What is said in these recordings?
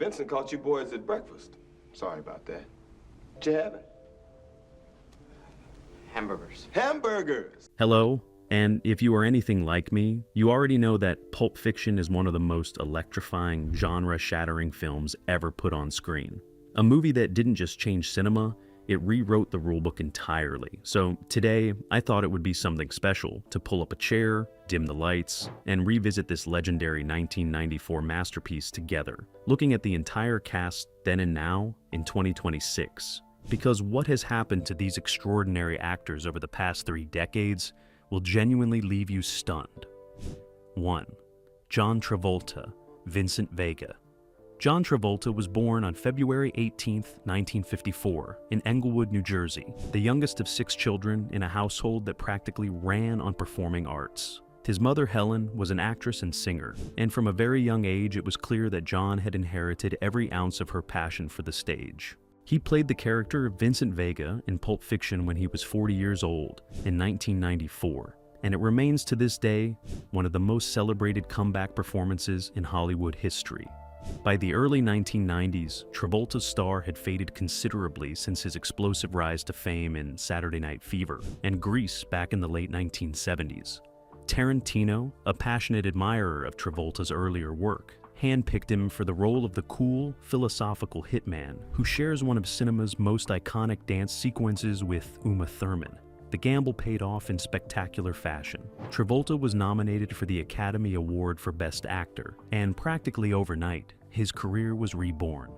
Vincent caught you boys at breakfast. Sorry about that. What you having? Hamburgers. Hamburgers! Hello, and if you are anything like me, you already know that Pulp Fiction is one of the most electrifying, genre-shattering films ever put on screen. A movie that didn't just change cinema, it rewrote the rulebook entirely. So today, I thought it would be something special to pull up a chair, dim the lights, and revisit this legendary 1994 masterpiece together, looking at the entire cast then and now in 2026. Because what has happened to these extraordinary actors over the past 3 decades will genuinely leave you stunned. 1. John Travolta, Vincent Vega. John Travolta was born on February 18, 1954, in Englewood, New Jersey, the youngest of 6 children in a household that practically ran on performing arts. His mother, Helen, was an actress and singer, and from a very young age it was clear that John had inherited every ounce of her passion for the stage. He played the character Vincent Vega in Pulp Fiction when he was 40 years old in 1994, and it remains to this day one of the most celebrated comeback performances in Hollywood history. By the early 1990s, Travolta's star had faded considerably since his explosive rise to fame in Saturday Night Fever and Grease back in the late 1970s. Tarantino, a passionate admirer of Travolta's earlier work, handpicked him for the role of the cool, philosophical hitman who shares one of cinema's most iconic dance sequences with Uma Thurman. The gamble paid off in spectacular fashion. Travolta was nominated for the Academy Award for Best Actor, and practically overnight, his career was reborn.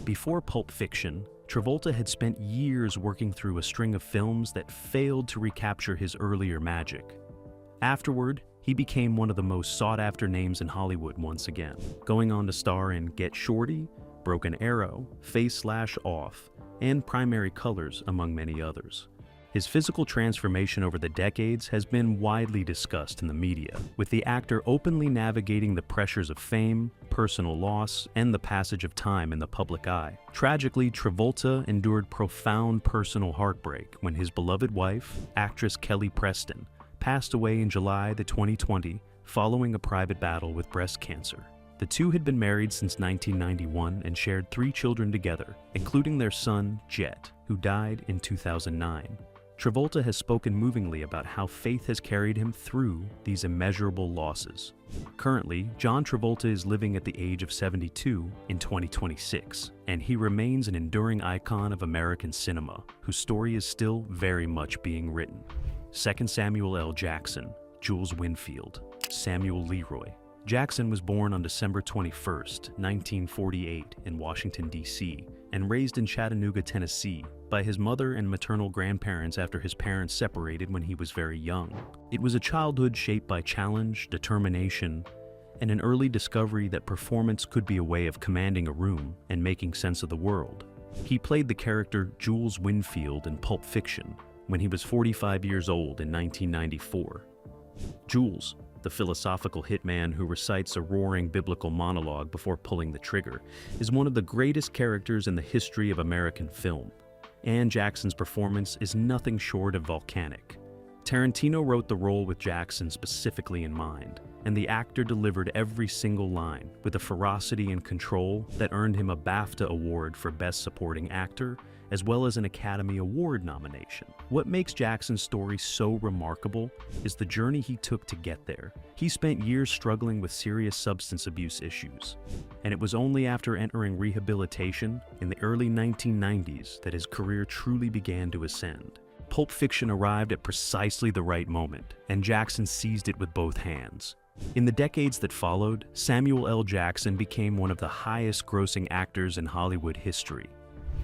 Before Pulp Fiction, Travolta had spent years working through a string of films that failed to recapture his earlier magic. Afterward, he became one of the most sought-after names in Hollywood once again, going on to star in Get Shorty, Broken Arrow, Face/Off, and Primary Colors, among many others. His physical transformation over the decades has been widely discussed in the media, with the actor openly navigating the pressures of fame, personal loss, and the passage of time in the public eye. Tragically, Travolta endured profound personal heartbreak when his beloved wife, actress Kelly Preston, passed away in July 2020 following a private battle with breast cancer. The two had been married since 1991 and shared 3 children together, including their son, Jet, who died in 2009. Travolta has spoken movingly about how faith has carried him through these immeasurable losses. Currently, John Travolta is living at the age of 72 in 2026, and he remains an enduring icon of American cinema, whose story is still very much being written. 2. Samuel L. Jackson, Jules Winfield, Samuel Leroy. Jackson was born on December 21, 1948 in Washington, D.C., and raised in Chattanooga, Tennessee, by his mother and maternal grandparents after his parents separated when he was very young. It was a childhood shaped by challenge, determination, and an early discovery that performance could be a way of commanding a room and making sense of the world. He played the character Jules Winfield in Pulp Fiction when he was 45 years old in 1994. Jules, the philosophical hitman who recites a roaring biblical monologue before pulling the trigger, is one of the greatest characters in the history of American film, and Jackson's performance is nothing short of volcanic. Tarantino wrote the role with Jackson specifically in mind, and the actor delivered every single line with a ferocity and control that earned him a BAFTA award for Best Supporting Actor, as well as an Academy Award nomination. What makes Jackson's story so remarkable is the journey he took to get there. He spent years struggling with serious substance abuse issues, and it was only after entering rehabilitation in the early 1990s that his career truly began to ascend. Pulp Fiction arrived at precisely the right moment, and Jackson seized it with both hands. In the decades that followed, Samuel L. Jackson became one of the highest-grossing actors in Hollywood history,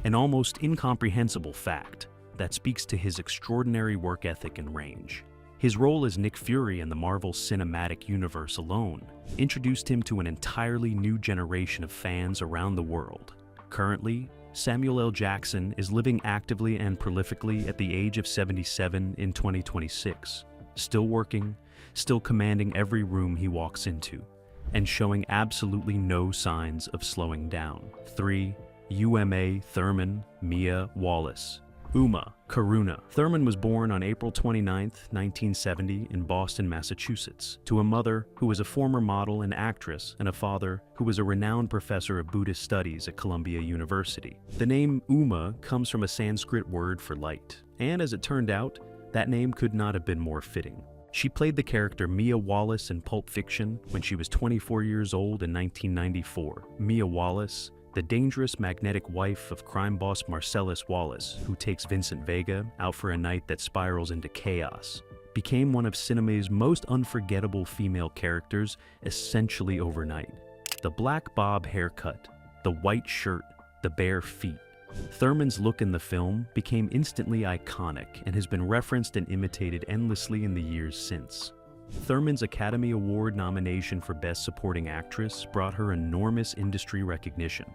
an almost incomprehensible fact that speaks to his extraordinary work ethic and range. His role as Nick Fury in the Marvel Cinematic Universe alone introduced him to an entirely new generation of fans around the world. Currently, Samuel L. Jackson is living actively and prolifically at the age of 77 in 2026, still working, still commanding every room he walks into, and showing absolutely no signs of slowing down. 3. Uma Thurman Mia Wallace. Uma Karuna. Thurman was born on April 29, 1970, in Boston, Massachusetts, to a mother who was a former model and actress and a father who was a renowned professor of Buddhist studies at Columbia University. The name Uma comes from a Sanskrit word for light, and as it turned out, that name could not have been more fitting. She played the character Mia Wallace in Pulp Fiction when she was 24 years old in 1994. Mia Wallace, the dangerous magnetic wife of crime boss Marcellus Wallace, who takes Vincent Vega out for a night that spirals into chaos, became one of cinema's most unforgettable female characters essentially overnight. The black bob haircut, the white shirt, the bare feet. Thurman's look in the film became instantly iconic and has been referenced and imitated endlessly in the years since. Thurman's Academy Award nomination for Best Supporting Actress brought her enormous industry recognition,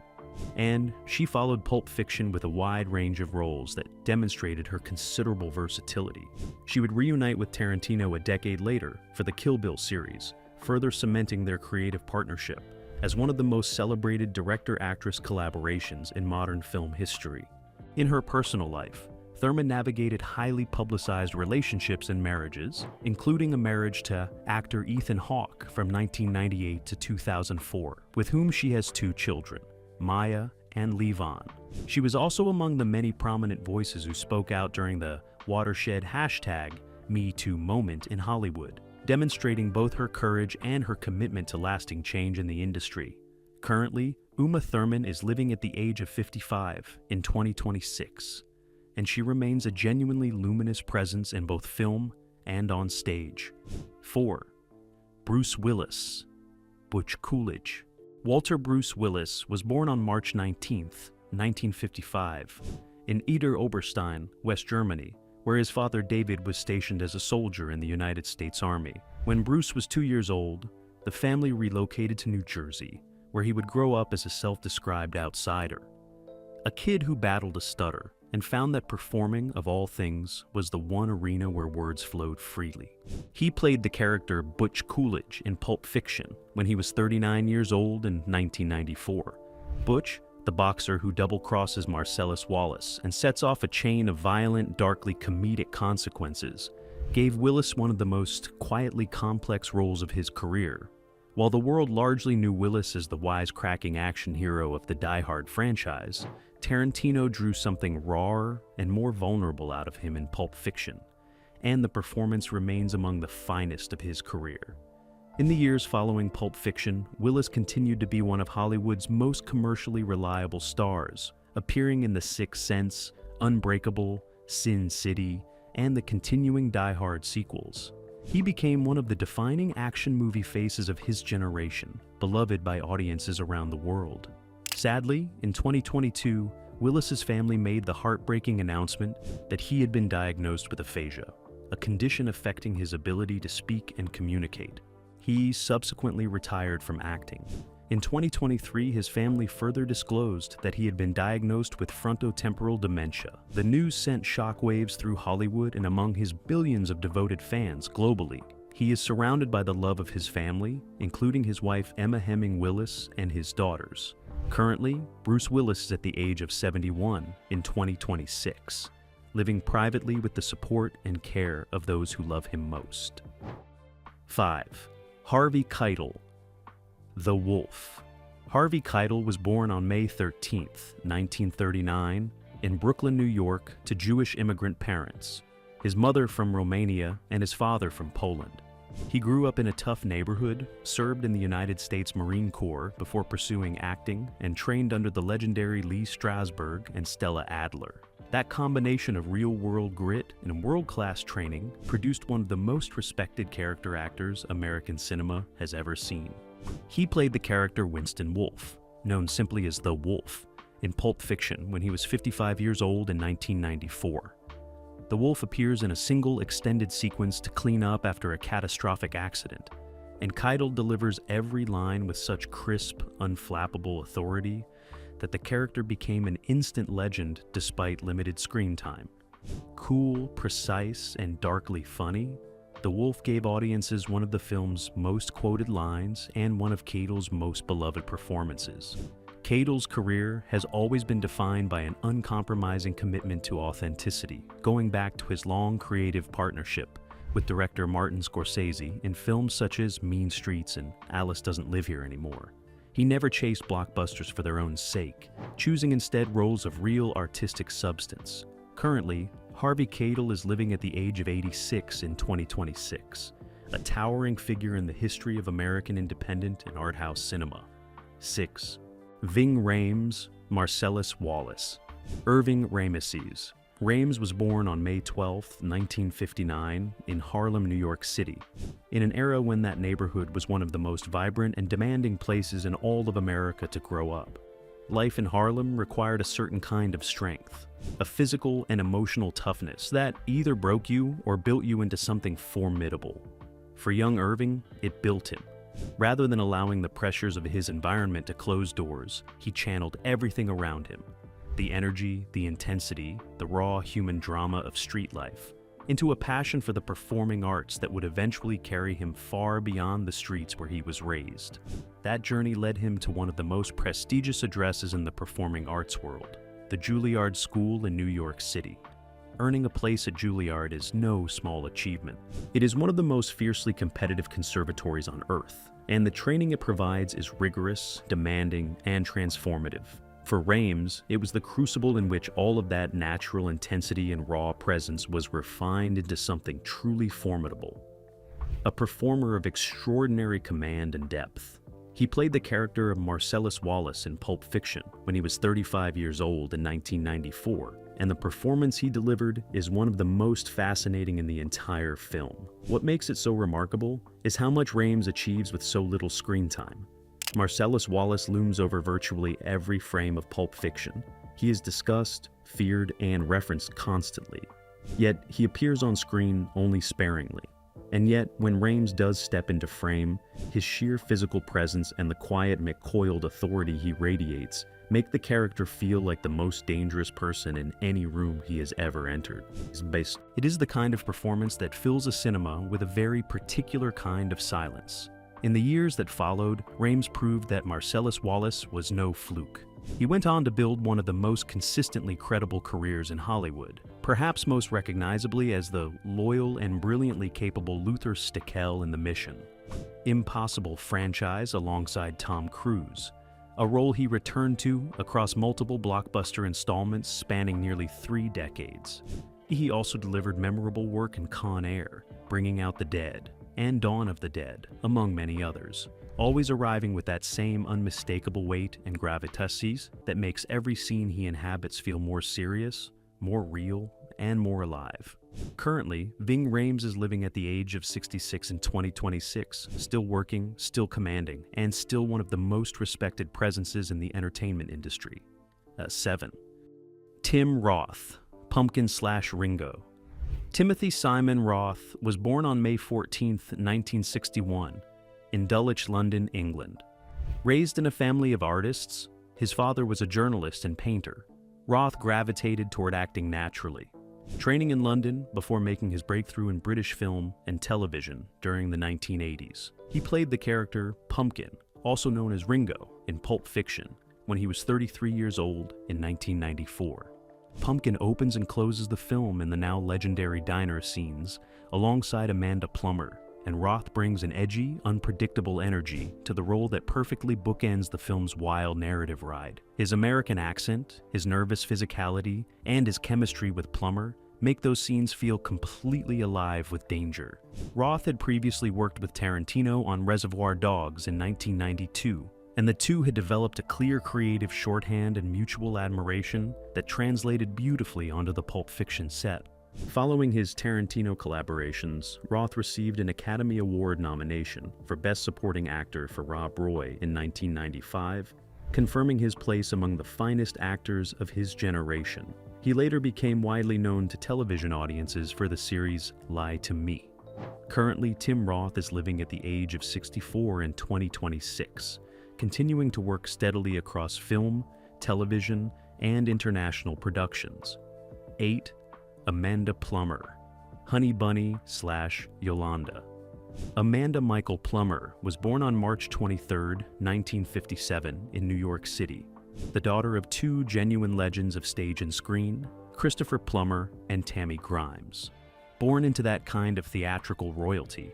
and she followed Pulp Fiction with a wide range of roles that demonstrated her considerable versatility. She would reunite with Tarantino a decade later for the Kill Bill series, further cementing their creative partnership as one of the most celebrated director-actress collaborations in modern film history. In her personal life, Thurman navigated highly publicized relationships and marriages, including a marriage to actor Ethan Hawke from 1998 to 2004, with whom she has 2 children, Maya and Levon. She was also among the many prominent voices who spoke out during the watershed #MeToo moment in Hollywood, demonstrating both her courage and her commitment to lasting change in the industry. Currently, Uma Thurman is living at the age of 55 in 2026, and she remains a genuinely luminous presence in both film and on stage. 4. Bruce Willis, Butch Coolidge. Walter Bruce Willis was born on March 19, 1955, in Idar-Oberstein, West Germany, where his father David was stationed as a soldier in the United States Army. When Bruce was 2 years old, the family relocated to New Jersey, where he would grow up as a self-described outsider. A kid who battled a stutter and found that performing, of all things, was the one arena where words flowed freely. He played the character Butch Coolidge in Pulp Fiction when he was 39 years old in 1994. Butch, the boxer who double-crosses Marcellus Wallace and sets off a chain of violent, darkly comedic consequences, gave Willis one of the most quietly complex roles of his career. While the world largely knew Willis as the wisecracking action hero of the Die Hard franchise, Tarantino drew something rawer and more vulnerable out of him in Pulp Fiction, and the performance remains among the finest of his career. In the years following Pulp Fiction, Willis continued to be one of Hollywood's most commercially reliable stars, appearing in The Sixth Sense, Unbreakable, Sin City, and the continuing Die Hard sequels. He became one of the defining action movie faces of his generation, beloved by audiences around the world. Sadly, in 2022, Willis's family made the heartbreaking announcement that he had been diagnosed with aphasia, a condition affecting his ability to speak and communicate. He subsequently retired from acting. In 2023, his family further disclosed that he had been diagnosed with frontotemporal dementia. The news sent shockwaves through Hollywood and among his billions of devoted fans globally. He is surrounded by the love of his family, including his wife Emma Hemming Willis and his daughters. Currently, Bruce Willis is at the age of 71 in 2026, living privately with the support and care of those who love him most. 5. Harvey Keitel, The Wolf. Harvey Keitel was born on May 13, 1939, in Brooklyn, New York, to Jewish immigrant parents, his mother from Romania and his father from Poland. He grew up in a tough neighborhood, served in the United States Marine Corps before pursuing acting, and trained under the legendary Lee Strasberg and Stella Adler. That combination of real-world grit and world-class training produced one of the most respected character actors American cinema has ever seen. He played the character Winston Wolfe, known simply as The Wolf, in Pulp Fiction when he was 55 years old in 1994. The Wolf appears in a single extended sequence to clean up after a catastrophic accident, and Keitel delivers every line with such crisp, unflappable authority that the character became an instant legend despite limited screen time. Cool, precise, and darkly funny, The Wolf gave audiences one of the film's most quoted lines and one of Keitel's most beloved performances. Cadle's career has always been defined by an uncompromising commitment to authenticity, going back to his long creative partnership with director Martin Scorsese in films such as Mean Streets and Alice Doesn't Live Here Anymore. He never chased blockbusters for their own sake, choosing instead roles of real artistic substance. Currently, Harvey Keitel is living at the age of 86 in 2026, a towering figure in the history of American independent and art house cinema. 6. Ving Rhames, Marcellus Wallace. Irving Rameses. Rhames was born on May 12, 1959, in Harlem, New York City, in an era when that neighborhood was one of the most vibrant and demanding places in all of America to grow up. Life in Harlem required a certain kind of strength, a physical and emotional toughness that either broke you or built you into something formidable. For young Irving, it built him. Rather than allowing the pressures of his environment to close doors, he channeled everything around him, the energy, the intensity, the raw human drama of street life, into a passion for the performing arts that would eventually carry him far beyond the streets where he was raised. That journey led him to one of the most prestigious addresses in the performing arts world, the Juilliard School in New York City. Earning a place at Juilliard is no small achievement. It is one of the most fiercely competitive conservatories on earth, and the training it provides is rigorous, demanding, and transformative. For Rhames, it was the crucible in which all of that natural intensity and raw presence was refined into something truly formidable. A performer of extraordinary command and depth. He played the character of Marcellus Wallace in Pulp Fiction when he was 35 years old in 1994, and the performance he delivered is one of the most fascinating in the entire film. What makes it so remarkable is how much Rhames achieves with so little screen time. Marcellus Wallace looms over virtually every frame of Pulp Fiction. He is discussed, feared, and referenced constantly. Yet, he appears on screen only sparingly. And yet, when Rhames does step into frame, his sheer physical presence and the quiet McCoyled authority he radiates make the character feel like the most dangerous person in any room he has ever entered. It is the kind of performance that fills a cinema with a very particular kind of silence. In the years that followed, Rhames proved that Marcellus Wallace was no fluke. He went on to build one of the most consistently credible careers in Hollywood, perhaps most recognizably as the loyal and brilliantly capable Luther Stickell in The Mission. Impossible franchise alongside Tom Cruise, a role he returned to across multiple blockbuster installments spanning nearly 3 decades. He also delivered memorable work in Con Air, Bringing Out the Dead, and Dawn of the Dead, among many others, always arriving with that same unmistakable weight and gravitas that makes every scene he inhabits feel more serious, more real, and more alive. Currently, Ving Rhames is living at the age of 66 in 2026, still working, still commanding, and still one of the most respected presences in the entertainment industry. 7. Tim Roth, Pumpkin/Ringo. Timothy Simon Roth was born on May 14, 1961, in Dulwich, London, England. Raised in a family of artists, his father was a journalist and painter. Roth gravitated toward acting naturally, training in London before making his breakthrough in British film and television during the 1980s. He played the character Pumpkin, also known as Ringo, in Pulp Fiction, when he was 33 years old in 1994. Pumpkin opens and closes the film in the now legendary diner scenes alongside Amanda Plummer, and Roth brings an edgy, unpredictable energy to the role that perfectly bookends the film's wild narrative ride. His American accent, his nervous physicality, and his chemistry with Plummer make those scenes feel completely alive with danger. Roth had previously worked with Tarantino on Reservoir Dogs in 1992, and the two had developed a clear creative shorthand and mutual admiration that translated beautifully onto the Pulp Fiction set. Following his Tarantino collaborations, Roth received an Academy Award nomination for Best Supporting Actor for Rob Roy in 1995, confirming his place among the finest actors of his generation. He later became widely known to television audiences for the series Lie to Me. Currently, Tim Roth is living at the age of 64 in 2026, continuing to work steadily across film, television, and international productions. 8. Amanda Plummer, Honey Bunny/Yolanda. Amanda Michael Plummer was born on March 23, 1957, in New York City. the daughter of two genuine legends of stage and screen, Christopher Plummer and Tammy Grimes. Born into that kind of theatrical royalty,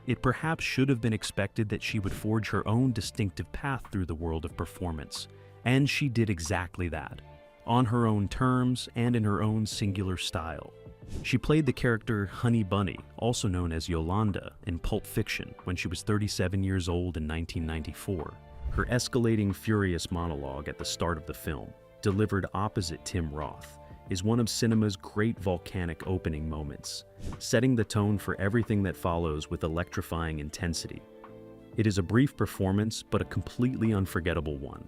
it perhaps should have been expected that she would forge her own distinctive path through the world of performance, and she did exactly that, on her own terms and in her own singular style. She played the character Honey Bunny, also known as Yolanda, in Pulp Fiction when she was 37 years old in 1994. Her escalating, furious monologue at the start of the film, delivered opposite Tim Roth, is one of cinema's great volcanic opening moments, setting the tone for everything that follows with electrifying intensity. It is a brief performance, but a completely unforgettable one.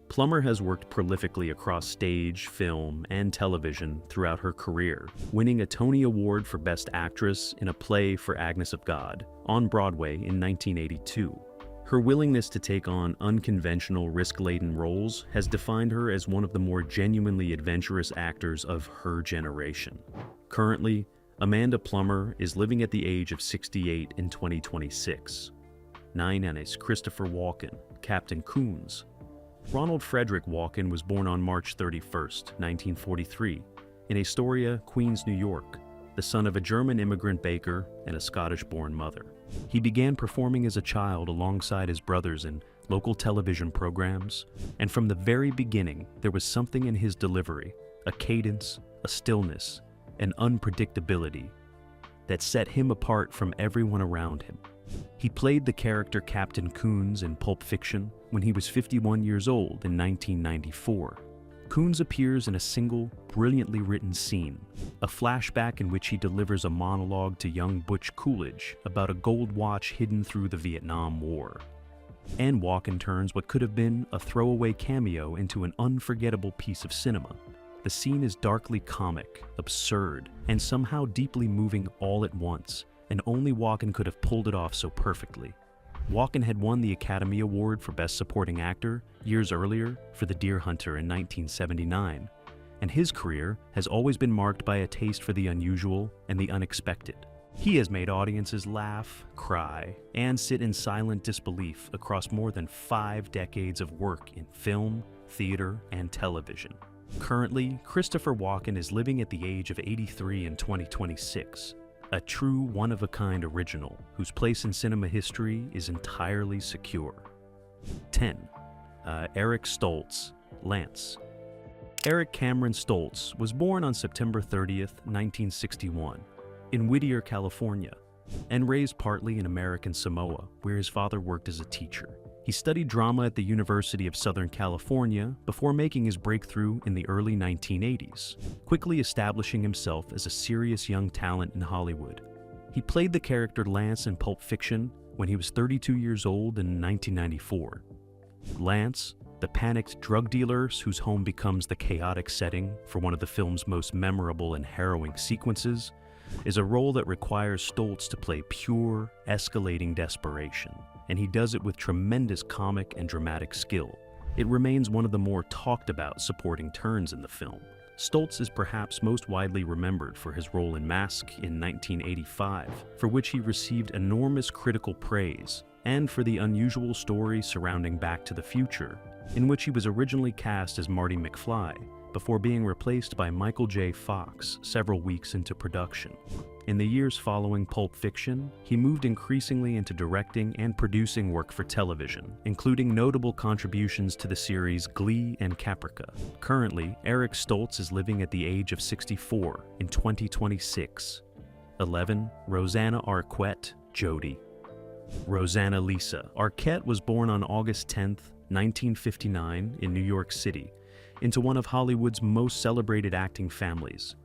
Plummer has worked prolifically across stage, film, and television throughout her career, winning a Tony Award for Best Actress in a play for Agnes of God on Broadway in 1982. Her willingness to take on unconventional, risk-laden roles has defined her as one of the more genuinely adventurous actors of her generation. Currently, Amanda Plummer is living at the age of 68 in 2026. 9 is Christopher Walken, Captain Coons. Ronald Frederick Walken was born on March 31st, 1943, in Astoria, Queens, New York, the son of a German immigrant baker and a Scottish-born mother. He began performing as a child alongside his brothers in local television programs, and from the very beginning, there was something in his delivery, a cadence, a stillness, an unpredictability that set him apart from everyone around him. He played the character Captain Coons in Pulp Fiction when he was 51 years old in 1994. Coons appears in a single, brilliantly written scene, a flashback in which he delivers a monologue to young Butch Coolidge about a gold watch hidden through the Vietnam War. And Walken turns what could have been a throwaway cameo into an unforgettable piece of cinema. The scene is darkly comic, absurd, and somehow deeply moving all at once, and only Walken could have pulled it off so perfectly. Walken had won the Academy Award for Best Supporting Actor years earlier for The Deer Hunter in 1979, and his career has always been marked by a taste for the unusual and the unexpected. He has made audiences laugh, cry, and sit in silent disbelief across more than 5 decades of work in film, theater, and television. Currently, Christopher Walken is living at the age of 83 in 2026, a true one-of-a-kind original whose place in cinema history is entirely secure. 10. Eric Stoltz, Lance. Eric Cameron Stoltz was born on September 30th, 1961, in Whittier, California, and raised partly in American Samoa, where his father worked as a teacher. He studied drama at the University of Southern California before making his breakthrough in the early 1980s, quickly establishing himself as a serious young talent in Hollywood. He played the character Lance in Pulp Fiction when he was 32 years old in 1994. Lance, the panicked drug dealer whose home becomes the chaotic setting for one of the film's most memorable and harrowing sequences, is a role that requires Stoltz to play pure, escalating desperation, and he does it with tremendous comic and dramatic skill. It remains one of the more talked-about supporting turns in the film. Stoltz is perhaps most widely remembered for his role in Mask in 1985, for which he received enormous critical praise, and for the unusual story surrounding Back to the Future, in which he was originally cast as Marty McFly, before being replaced by Michael J. Fox several weeks into production. In the years following Pulp Fiction, he moved increasingly into directing and producing work for television, including notable contributions to the series Glee and Caprica. Currently, Eric Stoltz is living at the age of 64 in 2026. 11. Rosanna Arquette, Jodie. Rosanna Lisa Arquette was born on August 10, 1959, in New York City, into one of Hollywood's most celebrated acting families.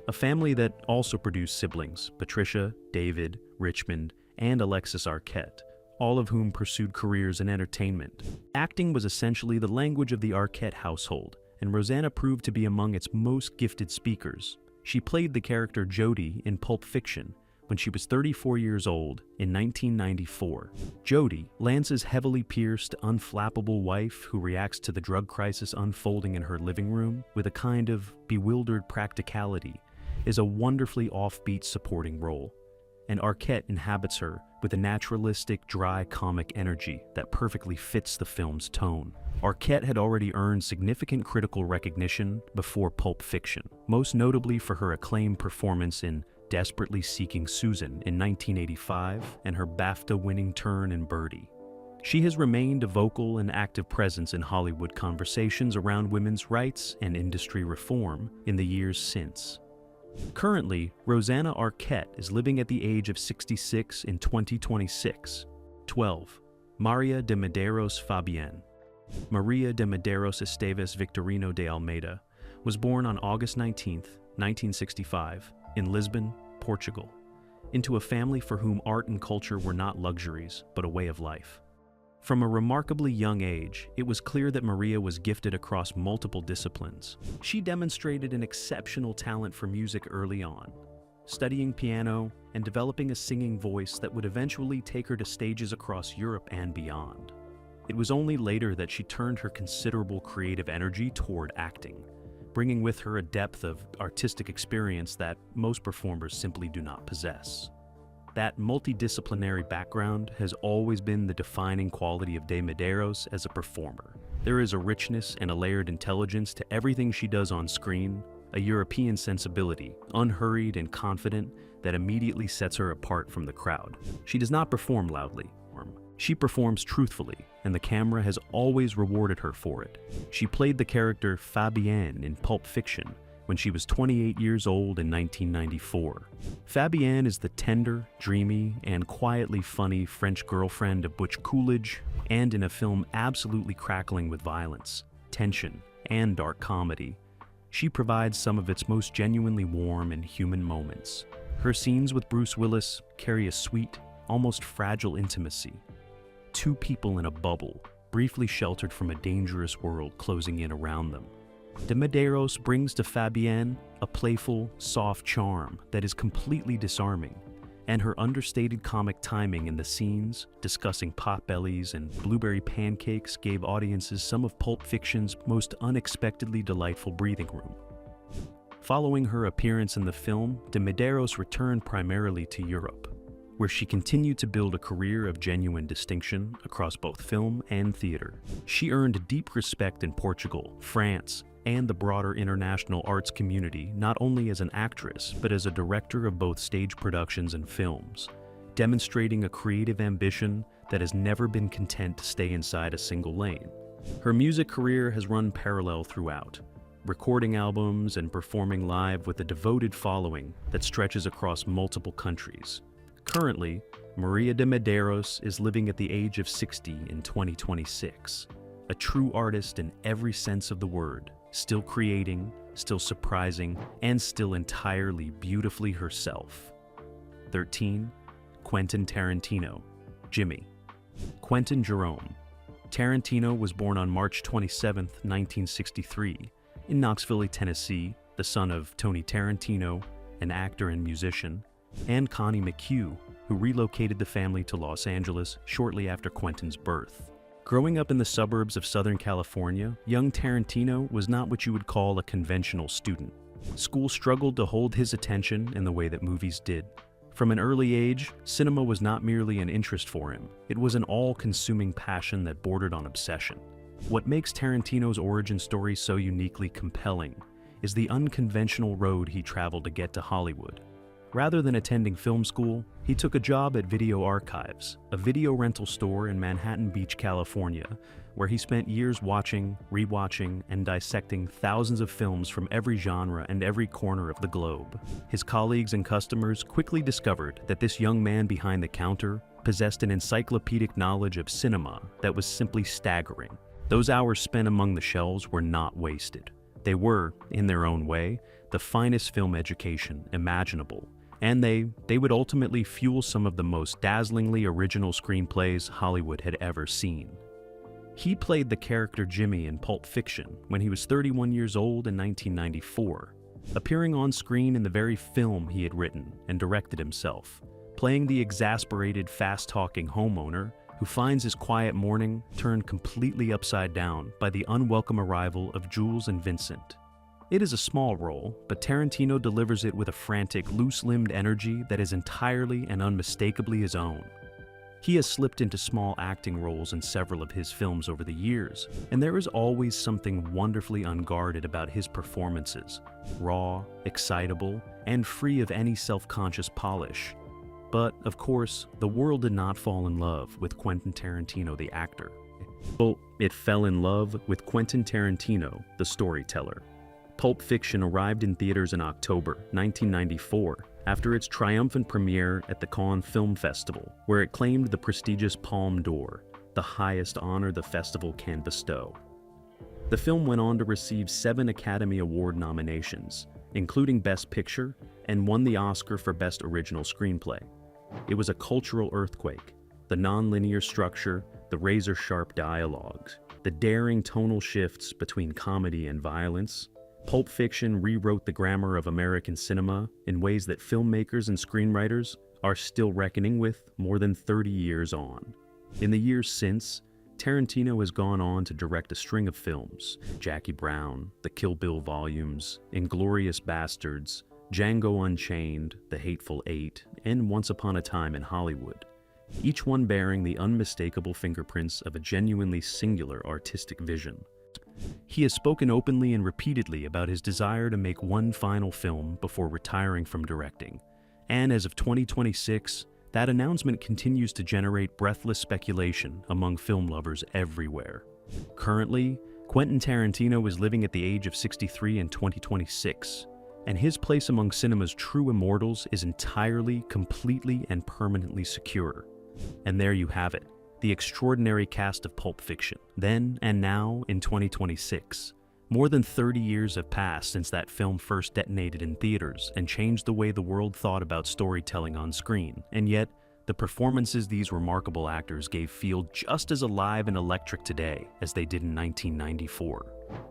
A family that also produced siblings, Patricia, David, Richmond, and Alexis Arquette, all of whom pursued careers in entertainment. Acting was essentially the language of the Arquette household, and Rosanna proved to be among its most gifted speakers. She played the character Jodie in Pulp Fiction when she was 34 years old in 1994. Jodie, Lance's heavily pierced, unflappable wife who reacts to the drug crisis unfolding in her living room with a kind of bewildered practicality, is a wonderfully offbeat supporting role. and Arquette inhabits her with a naturalistic, dry comic energy that perfectly fits the film's tone. Arquette had already earned significant critical recognition before Pulp Fiction, most notably for her acclaimed performance in Desperately Seeking Susan in 1985 and her BAFTA-winning turn in Birdie. She has remained a vocal and active presence in Hollywood conversations around women's rights and industry reform in the years since. Currently, Rosanna Arquette is living at the age of 66 in 2026. 12. Maria de Medeiros Fabienne. Maria de Medeiros Esteves Victorino de Almeida was born on August 19, 1965, in Lisbon, Portugal, into a family for whom art and culture were not luxuries, but a way of life. From a remarkably young age, it was clear that Maria was gifted across multiple disciplines. She demonstrated an exceptional talent for music early on, studying piano and developing a singing voice that would eventually take her to stages across Europe and beyond. It was only later that she turned her considerable creative energy toward acting, bringing with her a depth of artistic experience that most performers simply do not possess. That multidisciplinary background has always been the defining quality of de Medeiros as a performer. There is a richness and a layered intelligence to everything she does on screen, a European sensibility, unhurried and confident, that immediately sets her apart from the crowd. She does not perform loudly. She performs truthfully, and the camera has always rewarded her for it. She played the character Fabienne in Pulp Fiction when she was 28 years old in 1994. Fabienne is the tender, dreamy, and quietly funny French girlfriend of Butch Coolidge, and in a film absolutely crackling with violence, tension, and dark comedy, she provides some of its most genuinely warm and human moments. Her scenes with Bruce Willis carry a sweet, almost fragile intimacy. Two people in a bubble, briefly sheltered from a dangerous world closing in around them. De Medeiros brings to Fabienne a playful, soft charm that is completely disarming, and her understated comic timing in the scenes, discussing potbellies and blueberry pancakes, gave audiences some of Pulp Fiction's most unexpectedly delightful breathing room. Following her appearance in the film, de Medeiros returned primarily to Europe, where she continued to build a career of genuine distinction across both film and theater. She earned deep respect in Portugal, France, and the broader international arts community, not only as an actress, but as a director of both stage productions and films, demonstrating a creative ambition that has never been content to stay inside a single lane. Her music career has run parallel throughout, recording albums and performing live with a devoted following that stretches across multiple countries. Currently, Maria de Medeiros is living at the age of 60 in 2026, a true artist in every sense of the word, still creating, still surprising, and still entirely beautifully herself. 13. Quentin Tarantino, Jimmy. Quentin Jerome. Tarantino was born on March 27, 1963, in Knoxville, Tennessee, the son of Tony Tarantino, an actor and musician, and Connie McHugh, who relocated the family to Los Angeles shortly after Quentin's birth. Growing up in the suburbs of Southern California, young Tarantino was not what you would call a conventional student. School struggled to hold his attention in the way that movies did. From an early age, cinema was not merely an interest for him, it was an all-consuming passion that bordered on obsession. What makes Tarantino's origin story so uniquely compelling is the unconventional road he traveled to get to Hollywood. Rather than attending film school, he took a job at Video Archives, a video rental store in Manhattan Beach, California, where he spent years watching, rewatching, and dissecting thousands of films from every genre and every corner of the globe. His colleagues and customers quickly discovered that this young man behind the counter possessed an encyclopedic knowledge of cinema that was simply staggering. Those hours spent among the shelves were not wasted. They were, in their own way, the finest film education imaginable. And they would ultimately fuel some of the most dazzlingly original screenplays Hollywood had ever seen. He played the character Jimmy in Pulp Fiction when he was 31 years old in 1994, appearing on screen in the very film he had written and directed himself, playing the exasperated, fast-talking homeowner who finds his quiet morning turned completely upside down by the unwelcome arrival of Jules and Vincent. It is a small role, but Tarantino delivers it with a frantic, loose-limbed energy that is entirely and unmistakably his own. He has slipped into small acting roles in several of his films over the years, and there is always something wonderfully unguarded about his performances, raw, excitable, and free of any self-conscious polish. But, of course, the world did not fall in love with Quentin Tarantino the actor. Well, it fell in love with Quentin Tarantino, the storyteller. Pulp Fiction arrived in theaters in October 1994 after its triumphant premiere at the Cannes Film Festival, where it claimed the prestigious Palme d'Or, the highest honor the festival can bestow. The film went on to receive 7 Academy Award nominations, including Best Picture, and won the Oscar for Best Original Screenplay. It was a cultural earthquake. The nonlinear structure, the razor-sharp dialogues, the daring tonal shifts between comedy and violence. Pulp Fiction rewrote the grammar of American cinema in ways that filmmakers and screenwriters are still reckoning with more than 30 years on. In the years since, Tarantino has gone on to direct a string of films: Jackie Brown, the Kill Bill volumes, Inglourious Basterds, Django Unchained, The Hateful Eight, and Once Upon a Time in Hollywood, each one bearing the unmistakable fingerprints of a genuinely singular artistic vision. He has spoken openly and repeatedly about his desire to make one final film before retiring from directing, and as of 2026, that announcement continues to generate breathless speculation among film lovers everywhere. Currently, Quentin Tarantino is living at the age of 63 in 2026, and his place among cinema's true immortals is entirely, completely, and permanently secure. And there you have it, the extraordinary cast of Pulp Fiction, then and now in 2026. More than 30 years have passed since that film first detonated in theaters and changed the way the world thought about storytelling on screen, and yet, the performances these remarkable actors gave feel just as alive and electric today as they did in 1994.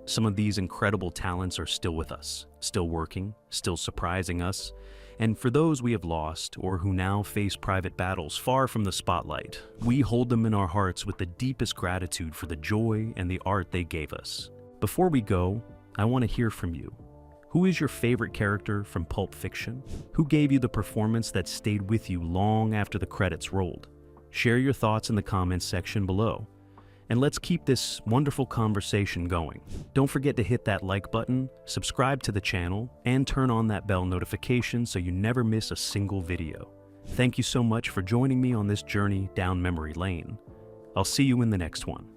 Some of these incredible talents are still with us, still working, still surprising us, and for those we have lost or who now face private battles far from the spotlight, we hold them in our hearts with the deepest gratitude for the joy and the art they gave us. Before we go, I want to hear from you. Who is your favorite character from Pulp Fiction? Who gave you the performance that stayed with you long after the credits rolled? Share your thoughts in the comments section below. And let's keep this wonderful conversation going. Don't forget to hit that like button, subscribe to the channel, and turn on that bell notification so you never miss a single video. Thank you so much for joining me on this journey down memory lane. I'll see you in the next one.